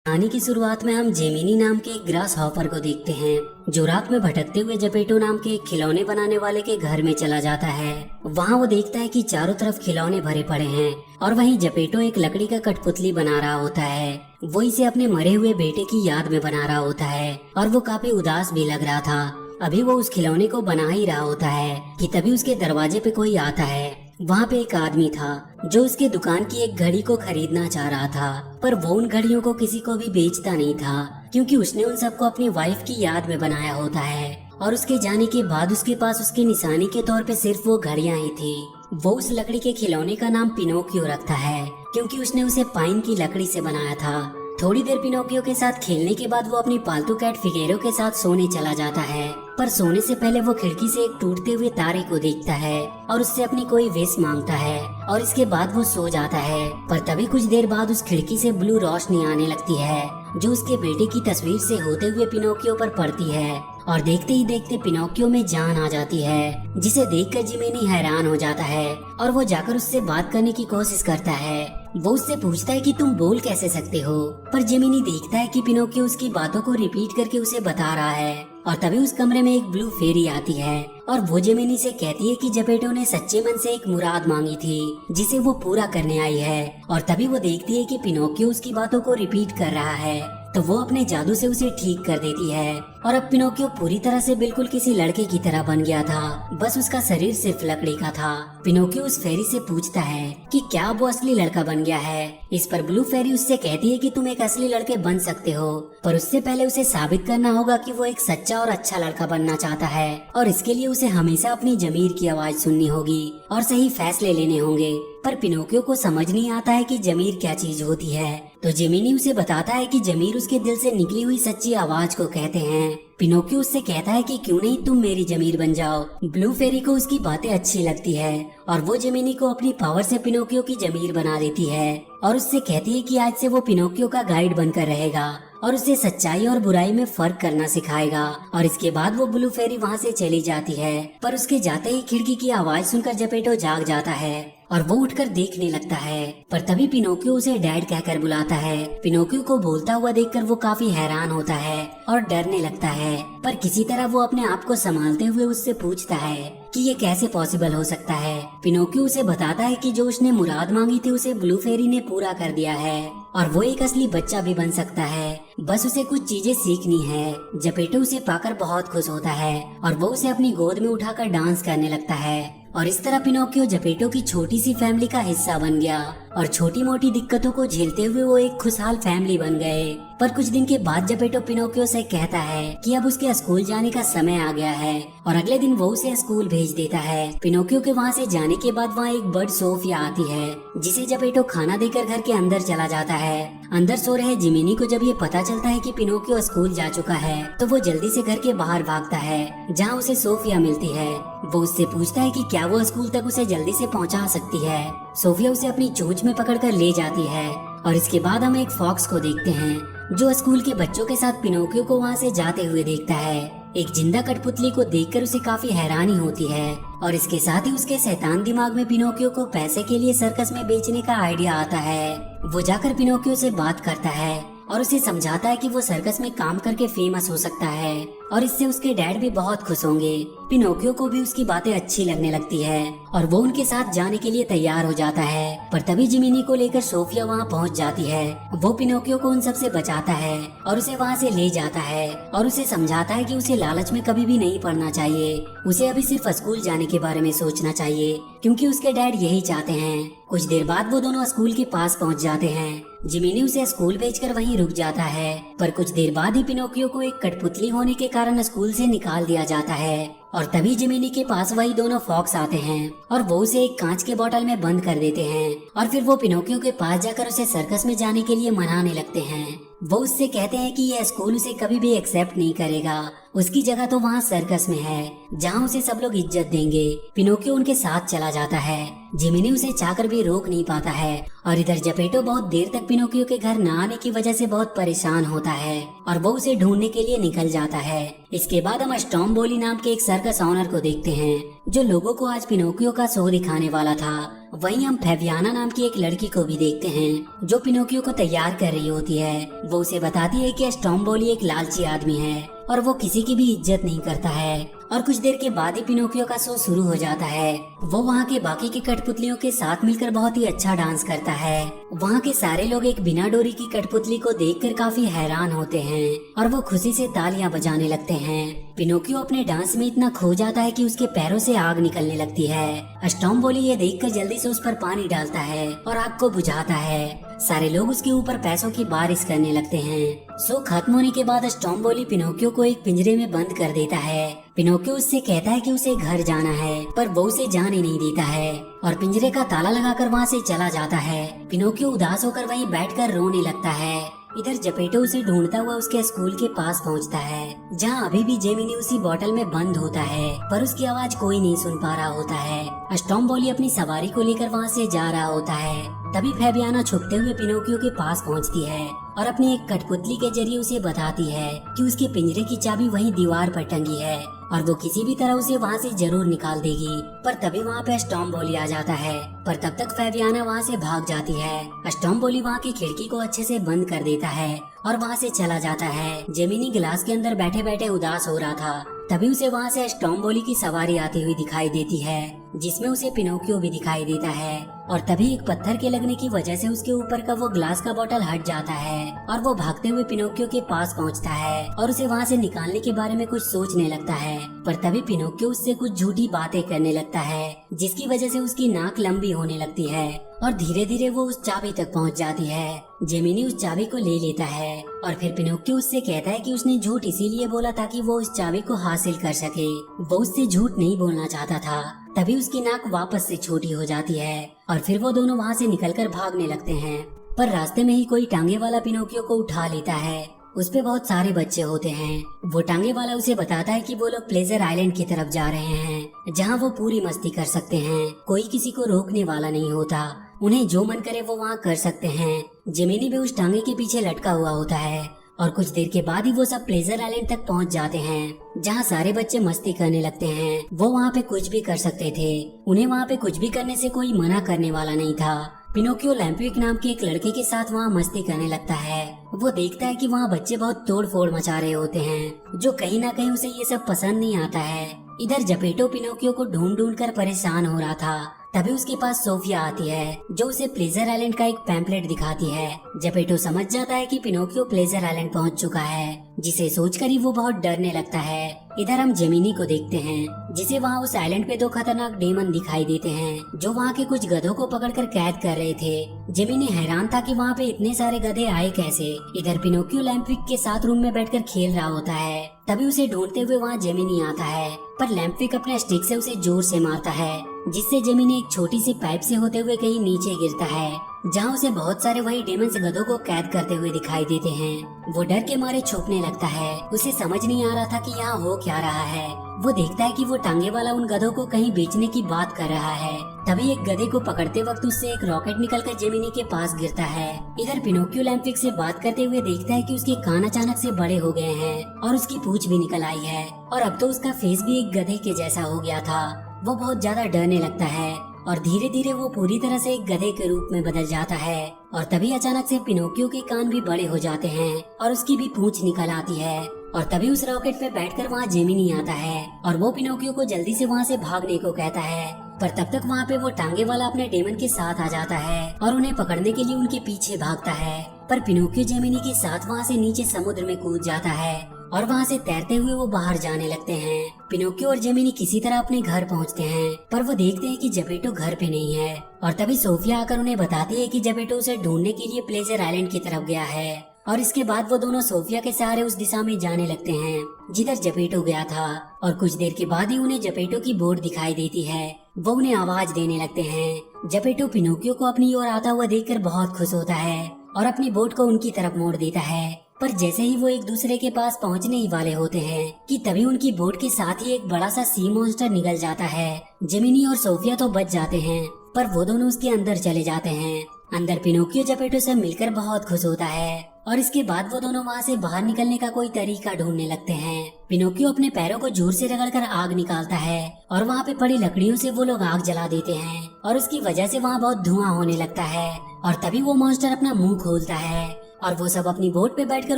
कहानी की शुरुआत में हम जेमिनी नाम के एक ग्रास हॉपर को देखते हैं जो रात में भटकते हुए जपेटो नाम के एक खिलौने बनाने वाले के घर में चला जाता है। वहाँ वो देखता है कि चारों तरफ खिलौने भरे पड़े हैं और वहीं जपेटो एक लकड़ी का कठपुतली बना रहा होता है। वो इसे अपने मरे हुए बेटे की याद में बना रहा होता है और वो काफी उदास भी लग रहा था। अभी वो उस खिलौने को बना ही रहा होता है कि तभी उसके दरवाजे पे कोई आता है। वहाँ पे एक आदमी था जो उसके दुकान की एक घड़ी को खरीदना चाह रहा था, पर वो उन घड़ियों को किसी को भी बेचता नहीं था क्योंकि उसने उन सबको अपनी वाइफ की याद में बनाया होता है और उसके जाने के बाद उसके पास उसकी निशानी के तौर पे सिर्फ वो घड़ियां ही थी। वो उस लकड़ी के खिलौने का नाम पिनोकियो रखता है क्योंकि उसने उसे पाइन की लकड़ी से बनाया था। थोड़ी देर पिनोकियो के साथ खेलने के बाद वो अपनी पालतू कैट फिगेरो के साथ सोने चला जाता है, पर सोने से पहले वो खिड़की से एक टूटते हुए तारे को देखता है और उससे अपनी कोई विश मांगता है और इसके बाद वो सो जाता है। पर तभी कुछ देर बाद उस खिड़की से ब्लू रोशनी आने लगती है जो उसके बेटे की तस्वीर से होते हुए पिनोकियो पर पड़ती है और देखते ही देखते पिनोकियो में जान आ जाती है, जिसे देखकर जिमिनी हैरान हो जाता है और वो जाकर उससे बात करने की कोशिश करता है। वो उससे पूछता है कि तुम बोल कैसे सकते हो, पर जिमिनी देखता है कि पिनोकियो उसकी बातों को रिपीट करके उसे बता रहा है और तभी उस कमरे में एक ब्लू फेरी आती है और वो जिमिनी से कहती है कि जपेटो ने सच्चे मन से एक मुराद मांगी थी जिसे वो पूरा करने आई है। और तभी वो देखती है कि पिनोकियो उसकी बातों को रिपीट कर रहा है, तो वो अपने जादू से उसे ठीक कर देती है और अब पिनोकियो पूरी तरह से बिल्कुल किसी लड़के की तरह बन गया था, बस उसका शरीर सिर्फ लकड़ी का था। पिनोकियो उस फेरी से पूछता है कि क्या वो असली लड़का बन गया है। इस पर ब्लू फेरी उससे कहती है कि तुम एक असली लड़के बन सकते हो, पर उससे पहले उसे साबित करना होगा कि वो एक सच्चा और अच्छा लड़का बनना चाहता है और इसके लिए उसे हमेशा अपनी जमीर की आवाज सुननी होगी और सही फैसले लेने होंगे। पर पिनोकियो को समझ नहीं आता है कि जमीर क्या चीज होती है, तो जेमिनी उसे बताता है कि जमीर उसके दिल से निकली हुई सच्ची आवाज को कहते हैं। पिनोकियो उससे कहता है कि क्यों नहीं तुम मेरी जमीर बन जाओ। ब्लू फेरी को उसकी बातें अच्छी लगती है और वो जेमिनी को अपनी पावर से पिनोकियो की जमीर बना देती है और उससे कहती है कि आज से वो पिनोकियो का गाइड बनकर रहेगा और उसे सच्चाई और बुराई में फर्क करना सिखाएगा। और इसके बाद वो ब्लू फेरी वहाँ से चली जाती है, पर उसके जाते ही खिड़की की आवाज सुनकर जपेटो जाग जाता है और वो उठकर देखने लगता है। पर तभी पिनोकियो उसे डैड कहकर बुलाता है। पिनोकियो को बोलता हुआ देखकर वो काफी हैरान होता है और डरने लगता है, पर किसी तरह वो अपने आप को संभालते हुए उससे पूछता है कि ये कैसे पॉसिबल हो सकता है। पिनोकियो उसे बताता है कि जो उसने मुराद मांगी थी उसे ब्लू फेरी ने पूरा कर दिया है और वो एक असली बच्चा भी बन सकता है, बस उसे कुछ चीजें सीखनी है। जपेटो उसे पाकर बहुत खुश होता है और वो उसे अपनी गोद में उठाकर डांस करने लगता है और इस तरह पिनोकियो जपेटो की छोटी सी फैमिली का हिस्सा बन गया और छोटी मोटी दिक्कतों को झेलते हुए वो एक खुशहाल फैमिली बन गए। पर कुछ दिन के बाद जपेटो पिनोकियो से कहता है कि अब उसके स्कूल जाने का समय आ गया है और अगले दिन वो उसे स्कूल भेज देता है। पिनोकियो के वहाँ से जाने के बाद वहाँ एक बर्ड सोफिया आती है जिसे जपेटो खाना देकर घर के अंदर चला जाता है। अंदर सो रहे जिमिनी को जब ये पता चलता है कि पिनोकियो स्कूल जा चुका है तो वो जल्दी से घर के बाहर भागता है जहाँ उसे सोफिया मिलती है। वो उससे पूछता है कि क्या वो स्कूल तक उसे जल्दी से पहुँचा सकती है। सोफिया उसे अपनी चोंच में पकड़कर ले जाती है और इसके बाद हम एक फॉक्स को देखते हैं जो स्कूल के बच्चों के साथ पिनोकियो को वहाँ से जाते हुए देखता है। एक जिंदा कठपुतली को देखकर उसे काफी हैरानी होती है और इसके साथ ही उसके शैतान दिमाग में पिनोकियो को पैसे के लिए सर्कस में बेचने का आइडिया आता है। वो जाकर पिनोकियो से बात करता है और उसे समझाता है कि वो सर्कस में काम करके फेमस हो सकता है और इससे उसके डैड भी बहुत खुश होंगे। पिनोकियो को भी उसकी बातें अच्छी लगने लगती है और वो उनके साथ जाने के लिए तैयार हो जाता है, पर तभी जिमिनी को लेकर सोफिया वहाँ पहुँच जाती है। वो पिनोकियो को उन सब से बचाता है और उसे वहाँ से ले जाता है और उसे समझाता है कि उसे लालच में कभी भी नहीं पड़ना चाहिए, उसे अभी सिर्फ स्कूल जाने के बारे में सोचना चाहिए क्योंकि उसके डैड यही चाहते हैं। कुछ देर बाद वो दोनों स्कूल के पास पहुँच जाते हैं। जिमिनी उसे स्कूल भेजकर वहीं रुक जाता है, पर कुछ देर बाद ही पिनोकियो को एक कठपुतली होने के कारण स्कूल से निकाल दिया जाता है और तभी जिमिनी के पास वही दोनों फॉक्स आते हैं और वो उसे एक कांच के बोतल में बंद कर देते हैं और फिर वो पिनोकियो के पास जाकर उसे सर्कस में जाने के लिए मनाने लगते हैं। वो उससे कहते हैं कि यह स्कूल उसे कभी भी एक्सेप्ट नहीं करेगा, उसकी जगह तो वहाँ सर्कस में है जहाँ उसे सब लोग इज्जत देंगे। पिनोकियो उनके साथ चला जाता है। जिमिनी उसे चाहकर भी रोक नहीं पाता है और इधर जपेटो बहुत देर तक पिनोकियो के घर न आने की वजह से बहुत परेशान होता है और वो उसे ढूंढने के लिए निकल जाता है। इसके बाद हम स्टॉम्बोली नाम के एक सर्कस ऑनर को देखते हैं जो लोगों को आज पिनोकियो का शो दिखाने वाला था। वहीं हम फेबियाना नाम की एक लड़की को भी देखते हैं जो पिनोकियो को तैयार कर रही होती है। वो उसे बताती है कि स्टॉम्बोली एक लालची आदमी है और वो किसी की भी इज्जत नहीं करता है। और कुछ देर के बाद ही पिनोकियो का शो शुरू हो जाता है। वो वहाँ के बाकी के कठपुतलियों के साथ मिलकर बहुत ही अच्छा डांस करता है। वहाँ के सारे लोग एक बिना डोरी की कठपुतली को देखकर काफी हैरान होते हैं और वो खुशी से तालियां बजाने लगते हैं। पिनोकियो अपने डांस में इतना खो जाता है कि उसके पैरों से आग निकलने लगती है। स्टॉम्बोली ये देखकर जल्दी से उस पर पानी डालता है और आग को बुझाता है। सारे लोग उसके ऊपर पैसों की बारिश करने लगते हैं। शो खत्म होने के बाद स्टॉम्बोली पिनोकियो को एक पिंजरे में बंद कर देता है। पिनोकियो उससे कहता है कि उसे घर जाना है, पर वो उसे जाने नहीं देता है और पिंजरे का ताला लगाकर वहाँ से चला जाता है। पिनोकियो उदास होकर वहीं बैठकर रोने लगता है। इधर जपेटो उसे ढूंढता हुआ उसके स्कूल के पास पहुंचता है, जहां अभी भी जेमिनी उसी बोतल में बंद होता है, पर उसकी आवाज कोई नहीं सुन पा रहा होता है। स्टॉम्बोली अपनी सवारी को लेकर वहां से जा रहा होता है। तभी फेबियाना छुपते हुए पिनोकियो के पास पहुंचती है और अपनी एक कठपुतली के जरिए उसे बताती है कि उसके पिंजरे की चाबी वहीं दीवार पर टंगी है और वो किसी भी तरह उसे वहाँ से जरूर निकाल देगी। पर तभी वहाँ पे स्टॉम्बोली आ जाता है, पर तब तक फेबियाना वहाँ से भाग जाती है। स्टॉम्बोली वहाँ की खिड़की को अच्छे से बंद कर देता है और वहाँ से चला जाता है। जेमिनी गिलास के अंदर बैठे बैठे उदास हो रहा था। तभी उसे वहाँ से स्टॉम्बोली की सवारी आती हुई दिखाई देती है, जिसमें उसे पिनोकियो भी दिखाई देता है। और तभी एक पत्थर के लगने की वजह से उसके ऊपर का वो ग्लास का बोतल हट जाता है और वो भागते हुए पिनोकियो के पास पहुंचता है और उसे वहां से निकालने के बारे में कुछ सोचने लगता है। पर तभी पिनोकियो उससे कुछ झूठी बातें करने लगता है, जिसकी वजह से उसकी नाक लंबी होने लगती है और धीरे धीरे वो उस चाबी तक पहुंच जाती है। जेमिनी उस चाबी को ले लेता है और फिर पिनोकियो उससे कहता है कि उसने झूठ इसीलिए बोला ताकि वो उस चाबी को हासिल कर सके। वो उससे झूठ नहीं बोलना चाहता था। तभी उसकी नाक वापस से छोटी हो जाती है और फिर वो दोनों वहाँ से निकलकर भागने लगते हैं। पर रास्ते में ही कोई टांगे वाला पिनोकियो को उठा लेता है। उस पे बहुत सारे बच्चे होते हैं। वो टांगे वाला उसे बताता है कि वो लोग प्लेजर आइलैंड की तरफ जा रहे हैं, जहाँ वो पूरी मस्ती कर सकते हैं। कोई किसी को रोकने वाला नहीं होता। उन्हें जो मन करे वो वहाँ कर सकते हैं। जेमिनी भी उस टांगे के पीछे लटका हुआ होता है और कुछ देर के बाद ही वो सब प्लेजर आइलैंड तक पहुंच जाते हैं, जहां सारे बच्चे मस्ती करने लगते हैं। वो वहां पे कुछ भी कर सकते थे। उन्हें वहां पे कुछ भी करने से कोई मना करने वाला नहीं था। पिनोकियो लैम्पिक नाम के एक लड़के के साथ वहाँ मस्ती करने लगता है। वो देखता है कि वहाँ बच्चे बहुत तोड़ फोड़ मचा रहे होते हैं, जो कहीं ना कहीं उसे ये सब पसंद नहीं आता है। इधर जपेटो पिनोकियो को ढूंढ ढूंढ कर परेशान हो रहा था। तभी उसके पास सोफिया आती है, जो उसे प्लेजर आइलैंड का एक पैम्पलेट दिखाती है। जपेटो समझ जाता है कि पिनोकियो प्लेजर आइलैंड पहुंच चुका है, जिसे सोचकर ही वो बहुत डरने लगता है। इधर हम जेमिनी को देखते हैं, जिसे वहाँ उस आइलैंड पे 2 खतरनाक डेमन दिखाई देते हैं, जो वहाँ के कुछ गधों को पकड़कर कैद कर रहे थे। जेमिनी हैरान था कि वहाँ पे इतने सारे गधे आए कैसे। इधर पिनोकियो लैम्पिक के साथ रूम में बैठकर खेल रहा होता है। तभी उसे ढूंढते हुए वहाँ जेमिनी आता है, पर लैम्पिक अपने स्टिक से उसे जोर से मारता है, जिससे जेमिनी एक छोटी सी पाइप से होते हुए कहीं नीचे गिरता है, जहाँ उसे बहुत सारे वही डेमन्स गधों को कैद करते हुए दिखाई देते हैं। वो डर के मारे छुपने लगता है। उसे समझ नहीं आ रहा था कि यहाँ हो क्या रहा है। वो देखता है कि वो टांगे वाला उन गधों को कहीं बेचने की बात कर रहा है। तभी एक गधे को पकड़ते वक्त उससे एक रॉकेट निकलकर जेमिनी के पास गिरता है। इधर पिनोकियो लैम्पिक से बात करते हुए देखता है कि उसके कान अचानक से बड़े हो गए हैं और उसकी पूंछ भी निकल आई है और अब तो उसका फेस भी एक गधे के जैसा हो गया था। वो बहुत ज्यादा डरने लगता है और धीरे धीरे वो पूरी तरह से एक गधे के रूप में बदल जाता है। और तभी अचानक से पिनोकियो के कान भी बड़े हो जाते हैं और उसकी भी पूंछ निकल आती है। और तभी उस रॉकेट पे बैठकर वहाँ जेमिनी आता है और वो पिनोकियो को जल्दी से वहाँ से भागने को कहता है। पर तब तक वहाँ पे वो टांगे वाला अपने डेमन के साथ आ जाता है और उन्हें पकड़ने के लिए उनके पीछे भागता है। पर पिनोकियो जेमिनी के साथ वहाँ से नीचे समुद्र में कूद जाता है और वहाँ से तैरते हुए वो बाहर जाने लगते हैं। पिनोकियो और जेमिनी किसी तरह अपने घर पहुँचते हैं, पर वो देखते हैं कि जपेटो घर पे नहीं है। और तभी सोफिया आकर उन्हें बताती है कि जपेटो उसे ढूंढने के लिए प्लेजर आइलैंड की तरफ गया है। और इसके बाद वो दोनों सोफिया के सहारे उस दिशा में जाने लगते हैं जिधर जपेटो गया था। और कुछ देर के बाद ही उन्हें जपेटो की बोट दिखाई देती है। वो उन्हें आवाज देने लगते हैं। जपेटो पिनोकियो को अपनी ओर आता हुआ देखकर बहुत खुश होता है और अपनी बोट को उनकी तरफ मोड़ देता है। पर जैसे ही वो एक दूसरे के पास पहुंचने ही वाले होते हैं कि तभी उनकी बोट के साथ ही एक बड़ा सा सी मॉन्स्टर निकल जाता है। जेमिनी और सोफिया तो बच जाते हैं, पर वो दोनों उसके अंदर चले जाते हैं। अंदर पिनोकियो जपेटो से मिलकर बहुत खुश होता है और इसके बाद वो दोनों वहाँ से बाहर निकलने का कोई तरीका ढूंढने लगते हैं। पिनोकियो अपने पैरों को जोर से रगड़कर आग निकालता है और वहाँ पे पड़ी लकड़ियों से वो लोग आग जला देते हैं और उसकी वजह से वहाँ बहुत धुआं होने लगता है। और तभी वो मॉन्स्टर अपना मुंह खोलता है और वो सब अपनी बोट पे बैठकर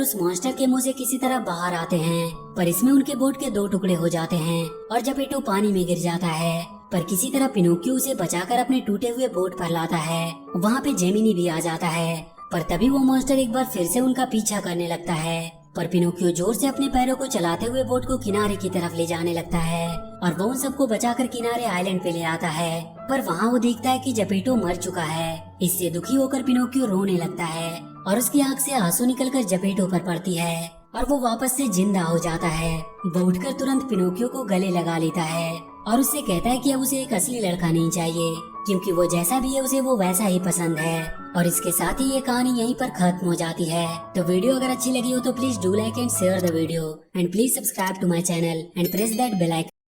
उस मॉन्स्टर के मुंह से किसी तरह बाहर आते हैं। पर इसमें उनके बोट के 2 टुकड़े हो जाते हैं और जेपेटो पानी में गिर जाता है। पर किसी तरह पिनोकियो उसे बचाकर अपने टूटे हुए बोट पर लाता है। वहाँ पे जेमिनी भी आ जाता है। पर तभी वो मॉन्स्टर एक बार फिर से उनका पीछा करने लगता है। पर पिनोकियो जोर से अपने पैरों को चलाते हुए बोट को किनारे की तरफ ले जाने लगता है और वो उन सबको बचाकर किनारे आइलैंड पे ले आता है। पर वहाँ वो देखता है कि जेपेटो मर चुका है। इससे दुखी होकर पिनोकियो रोने लगता है और उसकी आंख से आंसू निकलकर जेपेटो पर पड़ती है और वो वापस से जिंदा हो जाता है। वो उठकर तुरंत पिनोकियो को गले लगा लेता है और उससे कहता है कि अब उसे एक असली लड़का नहीं चाहिए, क्योंकि वो जैसा भी है उसे वो वैसा ही पसंद है। और इसके साथ ही ये कहानी यहीं पर खत्म हो जाती है। तो वीडियो अगर अच्छी लगी हो तो please do like and share the video and please subscribe to my channel and press that bell icon.